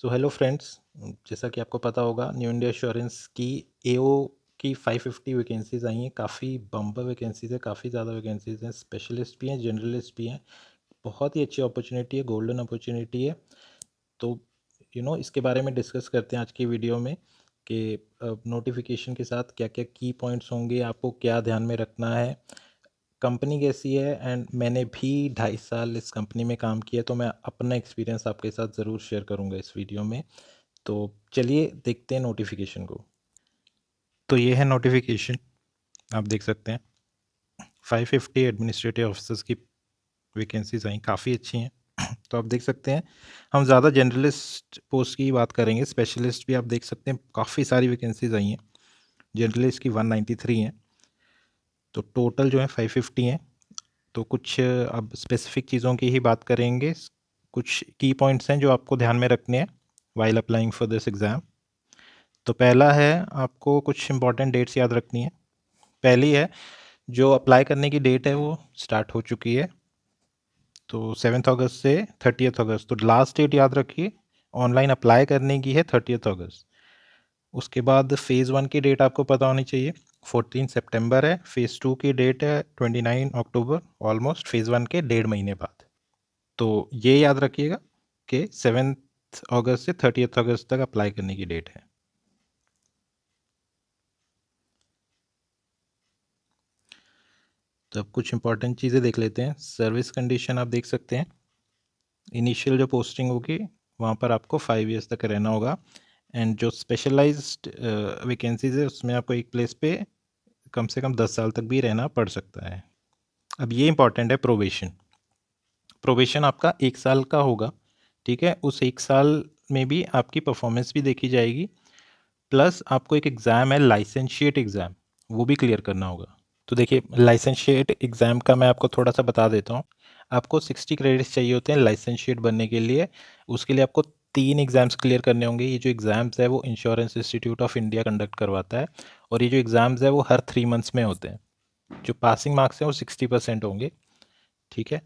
So hello friends, जैसा कि आपको पता होगा न्यू इंडिया एश्योरेंस की एओ की 550 वैकेंसीज़ आई हैं। काफ़ी बम्पर वैकेंसीज़ है, काफ़ी ज़्यादा वैकेंसीज़ हैं। स्पेशलिस्ट भी हैं, जनरलिस्ट भी हैं। बहुत ही अच्छी अपॉर्चुनिटी है, गोल्डन अपॉर्चुनिटी है। तो इसके बारे में डिस्कस करते हैं आज की वीडियो में कि नोटिफिकेशन के साथ क्या क्या की पॉइंट्स होंगे, आपको क्या ध्यान में रखना है, कंपनी कैसी है। एंड मैंने भी 2.5 साल इस कंपनी में काम किया, तो मैं अपना एक्सपीरियंस आपके साथ ज़रूर शेयर करूँगा इस वीडियो में। तो चलिए देखते हैं नोटिफिकेशन को। तो ये है नोटिफिकेशन, आप देख सकते हैं 550 एडमिनिस्ट्रेटिव ऑफिसर्स की वैकेंसीज आई, काफ़ी अच्छी हैं। तो आप देख सकते हैं हम ज़्यादा जनरलिस्ट पोस्ट की बात करेंगे, स्पेशलिस्ट भी आप देख सकते हैं काफ़ी सारी वैकेंसीज आई हैं। जनरलिस्ट की 193 हैं, तो टोटल जो है 550 हैं। तो कुछ अब स्पेसिफिक चीज़ों की ही बात करेंगे। कुछ की पॉइंट्स हैं जो आपको ध्यान में रखने हैं while applying for this exam. तो पहला है, आपको कुछ इंपॉर्टेंट डेट्स याद रखनी है। पहली है, जो अप्लाई करने की डेट है वो स्टार्ट हो चुकी है, तो 7 अगस्त से 30 अगस्त, तो लास्ट डेट याद रखिए ऑनलाइन अप्लाई करने की है 30 अगस्त। उसके बाद फ़ेज़ 1 की डेट आपको पता होनी चाहिए, 14 सितंबर है। फ़ेज़ 2 की डेट है 29 अक्टूबर, ऑलमोस्ट फ़ेज़ 1 के 1.5 महीने बाद। तो ये याद रखिएगा कि 7 अगस्त से 30 अगस्त तक अप्लाई करने की डेट है। तो अब कुछ इंपॉर्टेंट चीज़ें देख लेते हैं। सर्विस कंडीशन आप देख सकते हैं, इनिशियल जो पोस्टिंग होगी वहाँ पर आपको 5 ईयर्स तक रहना होगा। एंड जो स्पेशलाइज्ड वैकेंसीज है उसमें आपको एक प्लेस पे कम से कम 10 साल तक भी रहना पड़ सकता है। अब ये इंपॉर्टेंट है, प्रोबेशन। प्रोबेशन आपका 1 साल का होगा, ठीक है। उस 1 साल में भी आपकी परफॉर्मेंस भी देखी जाएगी, प्लस आपको एक एग्ज़ाम है लाइसेंशिएट एग्ज़ाम, वो भी क्लियर करना होगा। तो देखिए, लाइसेंशिएट एग्ज़ाम का मैं आपको थोड़ा सा बता देता हूँ। आपको 60 क्रेडिट्स चाहिए होते हैं लाइसेंशिएट बनने के लिए। उसके लिए आपको 3 एग्ज़ाम्स क्लियर करने होंगे। ये जो एग्ज़ाम्स है वो insurance institute of India conduct करवाता है, और ये जो एग्ज़ाम्स है वो हर 3 मंथ्स में होते हैं। जो पासिंग मार्क्स हैं वो 60% होंगे, ठीक है।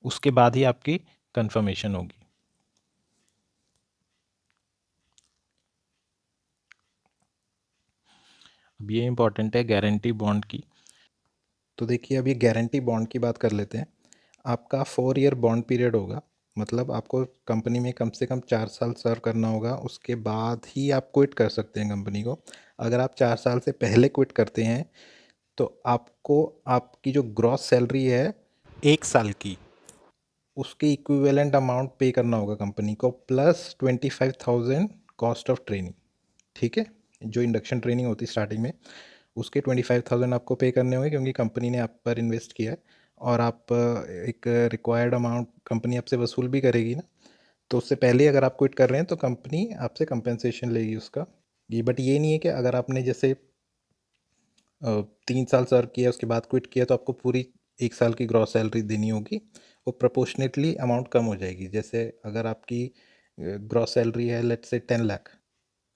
उसके बाद ही आपकी कंफर्मेशन होगी। अब ये इंपॉर्टेंट है, गारंटी बॉन्ड की। तो देखिए, अब ये गारंटी बॉन्ड की बात कर लेते हैं। आपका 4 ईयर बॉन्ड पीरियड होगा, मतलब आपको कंपनी में कम से कम 4 साल सर्व करना होगा, उसके बाद ही आप क्विट कर सकते हैं कंपनी को। अगर आप 4 साल से पहले क्विट करते हैं तो आपको आपकी जो ग्रॉस सैलरी है 1 साल की, उसके इक्विवेलेंट अमाउंट पे करना होगा कंपनी को, प्लस 25,000 कॉस्ट ऑफ ट्रेनिंग, ठीक है। जो इंडक्शन ट्रेनिंग होती है स्टार्टिंग में, उसके 25,000 आपको पे करने होंगे, क्योंकि कंपनी ने आप पर इन्वेस्ट किया है। और आप एक रिक्वायर्ड अमाउंट कंपनी आपसे वसूल भी करेगी ना, तो उससे पहले अगर आप क्विट कर रहे हैं तो कंपनी आपसे कंपेंसेशन लेगी उसका। ये बट ये नहीं है कि अगर आपने जैसे 3 साल सर्व किया उसके बाद क्विट किया तो आपको पूरी 1 साल की ग्रॉस सैलरी देनी होगी। वो प्रोपोर्शनेटली अमाउंट कम हो जाएगी। जैसे अगर आपकी ग्रॉस सैलरी है लेट्स से 10 लाख,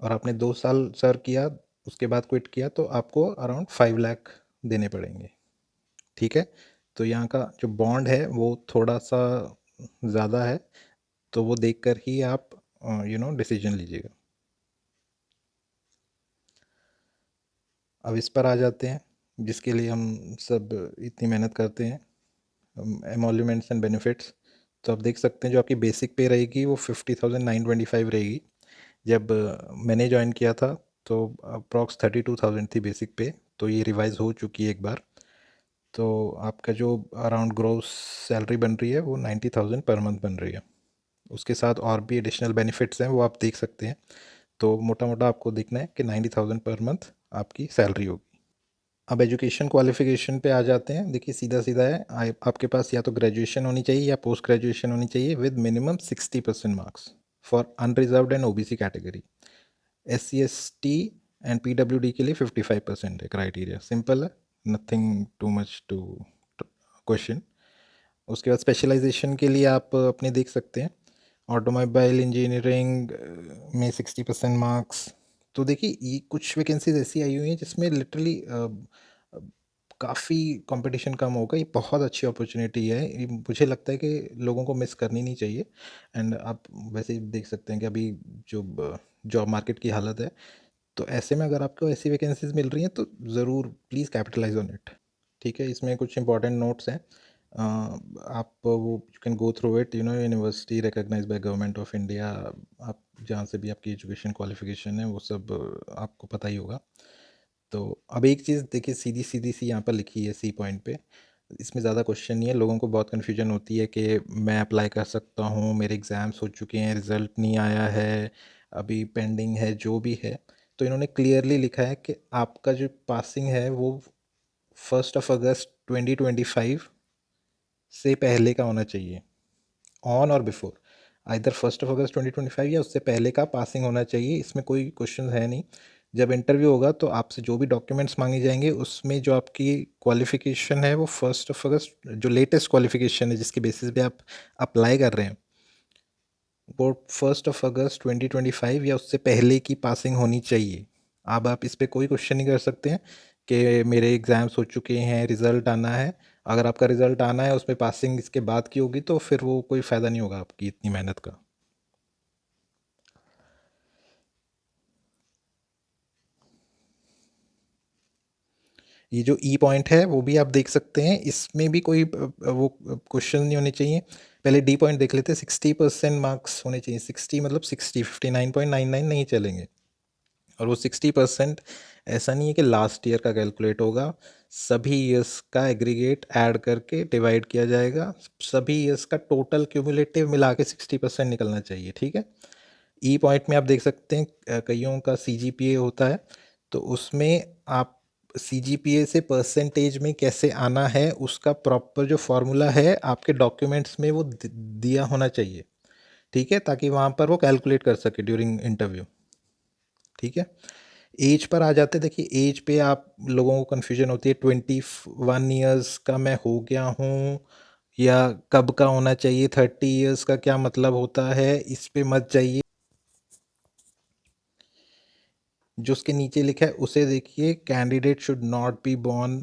और आपने 2 साल सर्व किया उसके बाद क्विट किया, तो आपको अराउंड 5 लाख देने पड़ेंगे, ठीक है। तो यहाँ का जो बॉन्ड है वो थोड़ा सा ज़्यादा है, तो वो देख कर ही आप डिसीजन लीजिएगा। अब इस पर आ जाते हैं जिसके लिए हम सब इतनी मेहनत करते हैं, एमोल्यूमेंट्स एंड बेनिफिट्स। तो आप देख सकते हैं जो आपकी बेसिक पे रहेगी वो 50,925 रहेगी। जब मैंने ज्वाइन किया था तो अप्रॉक्स 32,000 थी बेसिक पे, तो ये रिवाइज हो चुकी है एक बार। तो आपका जो अराउंड ग्रोस सैलरी बन रही है वो 90,000 पर मंथ बन रही है। उसके साथ और भी एडिशनल बेनिफिट्स हैं, वो आप देख सकते हैं। तो मोटा मोटा आपको देखना है कि 90,000 पर मंथ आपकी सैलरी होगी। अब एजुकेशन क्वालिफिकेशन पे आ जाते हैं। देखिए, सीधा सीधा है, आपके पास या तो ग्रेजुएशन होनी चाहिए या पोस्ट ग्रेजुएशन होनी चाहिए with minimum 60% marks for unreserved and OBC category. SC ST and PWD के लिए 55% है क्राइटेरिया। सिंपल है, nothing to much to question. उसके बाद स्पेशलाइजेशन के लिए आप अपने देख सकते हैं, ऑटोमोबाइल इंजीनियरिंग में 60% मार्क्स। तो देखिए, ये कुछ वैकेंसीज ऐसी आई हुई हैं जिसमें लिटरली काफ़ी कंपटीशन कम होगा। ये बहुत अच्छी अपॉर्चुनिटी है। ये मुझे लगता है कि लोगों को मिस करनी नहीं चाहिए। एंड आप वैसे ही देख सकते हैं कि अभी जो जॉब मार्केट की हालत है, तो ऐसे में अगर आपको ऐसी वैकेंसीज मिल रही हैं तो ज़रूर प्लीज़ कैपिटलाइज ऑन इट। ठीक है, इसमें कुछ इंपॉर्टेंट नोट्स हैं। आप वो you can go through it. University recognised by government of India. आप जहाँ से भी आपकी एजुकेशन क्वालिफिकेशन है वो सब आपको पता ही होगा। तो अब एक चीज़ देखिए, सीधी सीधी सी यहाँ पर लिखी है सी पॉइंट पे। इसमें ज़्यादा क्वेश्चन नहीं है। लोगों को बहुत कन्फ्यूजन होती है कि मैं अप्लाई कर सकता हूँ, मेरे एग्ज़ाम्स हो चुके हैं, रिज़ल्ट नहीं आया है, अभी पेंडिंग है, जो भी है। तो इन्होंने क्लियरली लिखा है कि आपका जो पासिंग है वो 1 अगस्त 2025 से पहले का होना चाहिए, ऑन और बिफोर। आइदर 1 अगस्त 2025 या उससे पहले का पासिंग होना चाहिए। इसमें कोई क्वेश्चन है नहीं। जब इंटरव्यू होगा तो आपसे जो भी डॉक्यूमेंट्स मांगे जाएंगे उसमें जो आपकी क्वालिफिकेशन है वो 1 अगस्त, जो लेटेस्ट क्वालिफिकेशन है जिसके बेसिस पे आप अप्लाई कर रहे हैं, वो 1 अगस्त 2025 या उससे पहले की पासिंग होनी चाहिए। अब आप इस पर कोई क्वेश्चन नहीं कर सकते हैं कि मेरे एग्ज़ाम्स हो चुके हैं, रिज़ल्ट आना है। अगर आपका रिज़ल्ट आना है उसमें पासिंग इसके बाद की होगी तो फिर वो कोई फ़ायदा नहीं होगा आपकी इतनी मेहनत का। ये जो ई पॉइंट है वो भी आप देख सकते हैं। इसमें भी कोई वो क्वेश्चन नहीं होने चाहिए। पहले डी पॉइंट देख लेते हैं। 60% मार्क्स होने चाहिए। 60 मतलब 60, 59.99 नहीं चलेंगे। और वो 60% ऐसा नहीं है कि लास्ट ईयर का कैलकुलेट होगा। सभी ईयर्स का एग्रीगेट ऐड करके डिवाइड किया जाएगा। सभी ईयर्स का टोटल क्यूमुलेटिव मिला के 60% निकलना चाहिए। ठीक है। ई पॉइंट में आप देख सकते हैं कईयों का CGPA होता है, तो उसमें आप CGPA से परसेंटेज में कैसे आना है उसका प्रॉपर जो फॉर्मूला है आपके डॉक्यूमेंट्स में वो दिया होना चाहिए। ठीक है, ताकि वहाँ पर वो कैलकुलेट कर सके ड्यूरिंग इंटरव्यू। ठीक है। एज पर आ जाते, देखिए एज पे आप लोगों को कन्फ्यूजन होती है। 21 ईयर्स का मैं हो गया हूँ या कब का होना चाहिए, 30 ईयर्स का क्या मतलब होता है, इस पे मत जाइए। जो उसके नीचे लिखा है उसे देखिए। Candidate should not be born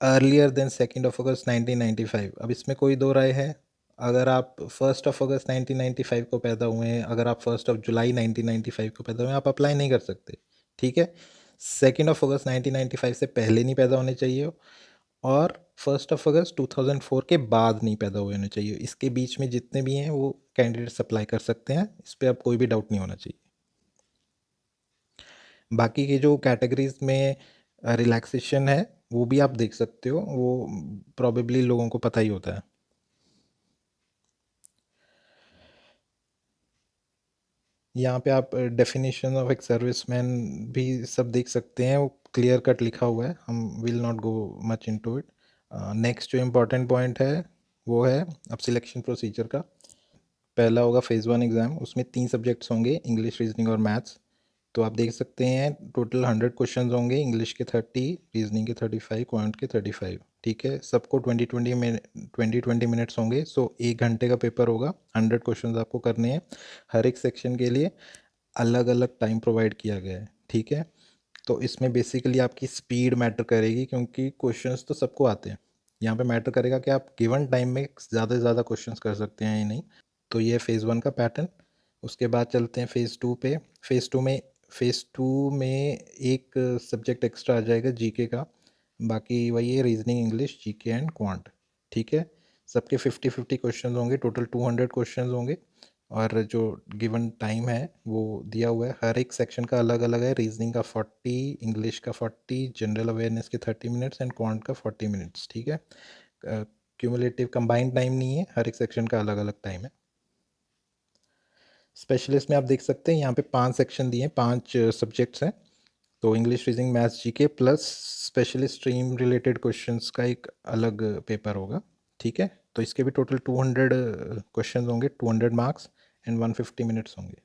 earlier than 2 August 1995। अब इसमें कोई दो राय है। अगर आप 1 अगस्त 1995 को पैदा हुए हैं, अगर आप 1 जुलाई 1995 को पैदा हुए हैं, आप अप्लाई नहीं कर सकते। ठीक है। 2 अगस्त 1995 से पहले नहीं पैदा होने चाहिए, और 1 अगस्त 2004 के बाद नहीं पैदा हुए होने चाहिए। इसके बीच में जितने भी हैं वो कैंडिडेट्स अप्लाई कर सकते हैं। इस पर अब कोई भी डाउट नहीं होना चाहिए। बाकी के जो कैटेगरीज में रिलैक्सेशन है वो भी आप देख सकते हो। वो प्रॉबेबली लोगों को पता ही होता है। यहाँ पे आप डेफिनेशन ऑफ एक सर्विसमैन भी सब देख सकते हैं। वो क्लियर कट लिखा हुआ है। हम will not go much into it. Next जो इम्पोर्टेंट पॉइंट है वो है अब सिलेक्शन प्रोसीजर का। पहला होगा फेज़ 1 एग्ज़ाम। उसमें 3 सब्जेक्ट्स होंगे, इंग्लिश, रीजनिंग और मैथ्स। तो आप देख सकते हैं टोटल 100 क्वेश्चन होंगे। इंग्लिश के 30, रीजनिंग के 35, क्वांट के 35। ठीक है। सबको 20-20 मिनट्स होंगे। सो 1 घंटे का पेपर होगा। 100 क्वेश्चन आपको करने हैं। हर एक सेक्शन के लिए अलग अलग टाइम प्रोवाइड किया गया है। ठीक है। तो इसमें बेसिकली आपकी स्पीड मैटर करेगी, क्योंकि क्वेश्चंस तो सबको आते हैं। यहाँ पे मैटर करेगा कि आप गिवन टाइम में ज़्यादा से ज़्यादा क्वेश्चंस कर सकते हैं या नहीं। तो ये फेज़ 1 का पैटर्न। उसके बाद चलते हैं फेज़ 2 पे। फेज़ 2 में एक सब्जेक्ट एक्स्ट्रा आ जाएगा जीके का। बाकी वही है, reasoning, English, GK and quant. ठीक है। सबके 50-50 क्वेश्चन होंगे। टोटल 200 क्वेश्चन होंगे। और जो गिवन टाइम है वो दिया हुआ है। हर एक सेक्शन का अलग अलग है। रीजनिंग का 40, इंग्लिश का 40, जनरल अवेयरनेस के 30 मिनट्स एंड क्वांट का 40 मिनट्स। ठीक है। क्यूमुलेटिव कंबाइंड टाइम नहीं है, हर एक सेक्शन का अलग अलग टाइम है। स्पेशलिस्ट में आप देख सकते हैं यहाँ पे 5 सेक्शन दिए हैं, 5 सब्जेक्ट्स हैं। तो English, reasoning, maths, GK plus specialist stream related questions का एक अलग पेपर होगा। ठीक है। तो इसके भी टोटल 200 क्वेश्चन होंगे, 200 मार्क्स एंड 150 मिनट्स होंगे।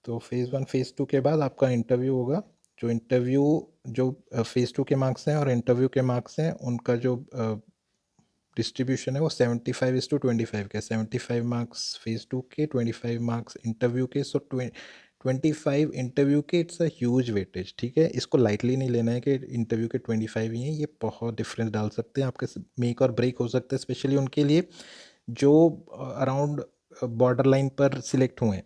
तो फेज़ 1 फेज़ 2 के बाद आपका इंटरव्यू होगा। जो फेज़ 2 के मार्क्स हैं और इंटरव्यू के मार्क्स हैं, उनका जो डिस्ट्रीब्यूशन है वो 75:25 का है। 75 मार्क्स फेज़ 2 के, 25 मार्क्स इंटरव्यू के। सो 25 इंटरव्यू के इट्स अ ह्यूज वेटेज, ठीक है? इसको लाइटली नहीं लेना है कि इंटरव्यू के 25 ही हैं, ये बहुत डिफरेंस डाल सकते हैं, आपके मेक और ब्रेक हो सकता है, स्पेशली उनके लिए जो अराउंड बॉर्डर लाइन पर सिलेक्ट हुए हैं।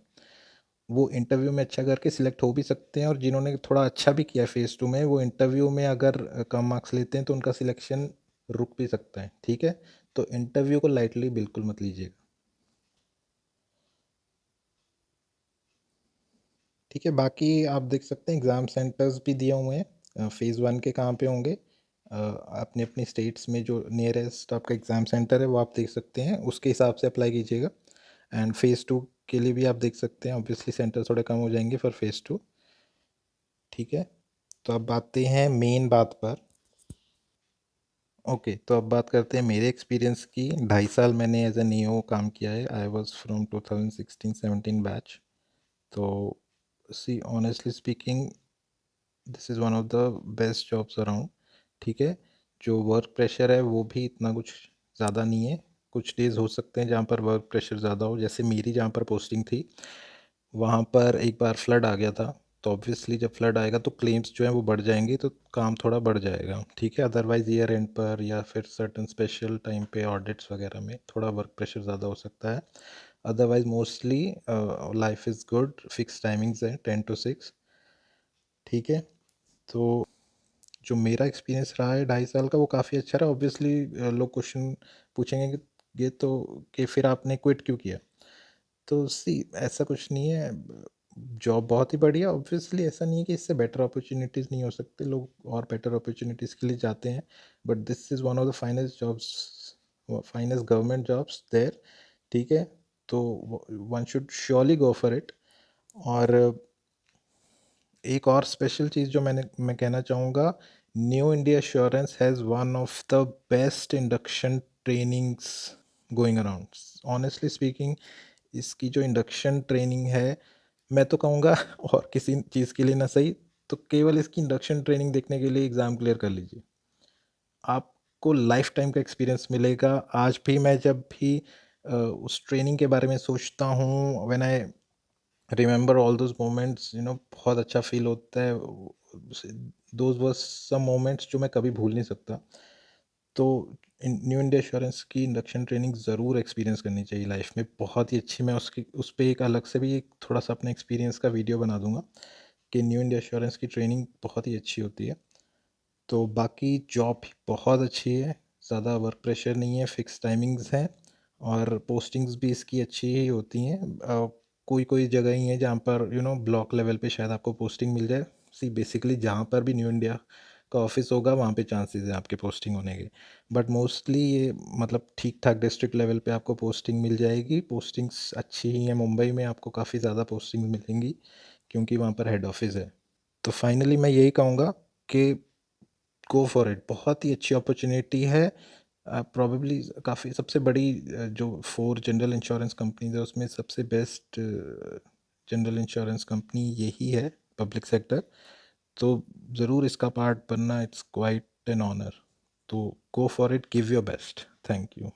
वो इंटरव्यू में अच्छा करके सिलेक्ट हो भी सकते हैं, और जिन्होंने थोड़ा अच्छा भी किया फेज़ 2 में, वो इंटरव्यू में अगर कम मार्क्स लेते हैं तो उनका सिलेक्शन रुक भी सकता है, ठीक है? तो इंटरव्यू को लाइटली बिल्कुल मत लीजिएगा, ठीक है? बाकी आप देख सकते हैं एग्ज़ाम सेंटर्स भी दिए हुए हैं, फेज़ 1 के कहाँ पे होंगे, अपने अपने स्टेट्स में जो नियरेस्ट आपका एग्ज़ाम सेंटर है वो आप देख सकते हैं, उसके हिसाब से अप्लाई कीजिएगा। एंड फेज़ 2 के लिए भी आप देख सकते हैं, ऑब्वियसली सेंटर थोड़े कम हो जाएंगे फॉर फेज़ 2, ठीक है? तो अब आते हैं मेन बात पर। ओके, तो अब बात करते हैं मेरे एक्सपीरियंस की। 2.5 साल मैंने एज ए नीओ काम किया है। I was from 2016-17 batch. तो see honestly speaking, this is one of the best jobs around, ठीक है? जो वर्क प्रेशर है वो भी इतना कुछ ज़्यादा नहीं है। कुछ डेज़ हो सकते हैं जहाँ पर वर्क प्रेशर ज़्यादा हो, जैसे मेरी जहाँ पर पोस्टिंग थी वहाँ पर एक बार फ्लड आ गया था। तो ऑब्वियसली जब फ्लड आएगा तो क्लेम्स जो हैं वो बढ़ जाएंगे, तो काम थोड़ा बढ़ जाएगा, ठीक है? अदरवाइज़ ईयर एंड पर या फिर सर्टन स्पेशल टाइम पे ऑडिट्स वगैरह में थोड़ा वर्क प्रेशर ज़्यादा हो सकता है। Otherwise mostly life is good, fix timings हैं 10 to 6, ठीक है? तो जो मेरा एक्सपीरियंस रहा है 2.5 साल का वो काफ़ी अच्छा रहा। ऑब्वियसली लोग क्वेश्चन पूछेंगे कि ये तो, कि फिर आपने क्विट क्यों किया? तो सी ऐसा कुछ नहीं है, जॉब बहुत ही बढ़िया। ऑब्वियसली ऐसा नहीं है कि इससे बेटर अपॉर्चुनिटीज़ नहीं हो सकते, लोग और बेटर अपॉर्चुनिटीज़ के लिए जाते हैं, but this is one of the finest jobs, finest government jobs there, ठीक है? तो one should surely go for it. और एक और स्पेशल चीज़ जो मैं कहना चाहूँगा, New India Assurance has one of the best induction trainings going around. Honestly speaking, इसकी जो इंडक्शन ट्रेनिंग है, मैं तो कहूँगा और किसी चीज़ के लिए ना सही, तो केवल इसकी इंडक्शन ट्रेनिंग देखने के लिए एग्ज़ाम क्लियर कर लीजिए। आपको लाइफ टाइम का एक्सपीरियंस मिलेगा। आज भी मैं जब भी उस ट्रेनिंग के बारे में सोचता हूँ, when I remember all those moments, बहुत अच्छा फ़ील होता है। दोज़ वर सम मोमेंट्स जो मैं कभी भूल नहीं सकता। तो न्यू इंडिया एश्योरेंस की इंडक्शन ट्रेनिंग ज़रूर एक्सपीरियंस करनी चाहिए लाइफ में, बहुत ही अच्छी। मैं उसकी उस पे एक अलग से भी एक थोड़ा सा अपने एक्सपीरियंस का वीडियो बना दूंगा कि न्यू इंडिया एश्योरेंस की ट्रेनिंग बहुत ही अच्छी होती है। तो बाकी जॉब भी बहुत अच्छी है, ज़्यादा वर्क प्रेशर नहीं है, फिक्स टाइमिंग्स हैं, और पोस्टिंग्स भी इसकी अच्छी ही होती हैं। कोई कोई जगह ही है जहाँ पर ब्लॉक लेवल पे शायद आपको पोस्टिंग मिल जाए। सी बेसिकली जहाँ पर भी न्यू इंडिया का ऑफिस होगा वहाँ पे चांसेस है आपके पोस्टिंग होने के, बट मोस्टली ये मतलब ठीक ठाक डिस्ट्रिक्ट लेवल पे आपको पोस्टिंग मिल जाएगी। पोस्टिंग्स अच्छी ही हैं, मुंबई में आपको काफ़ी ज़्यादा पोस्टिंग मिलेंगी क्योंकि वहाँ पर हेड ऑफिस है। तो फाइनली मैं यही कहूँगा कि गो फॉर इट, बहुत ही अच्छी अपॉर्चुनिटी है। प्रोबेबली काफ़ी सबसे बड़ी जो 4 जनरल इंश्योरेंस कंपनीज है उसमें सबसे बेस्ट जनरल इंश्योरेंस कंपनी यही है, पब्लिक सेक्टर। तो ज़रूर इसका पार्ट बनना, इट्स क्वाइट एन ऑनर। तो go for it, give your best. Thank you.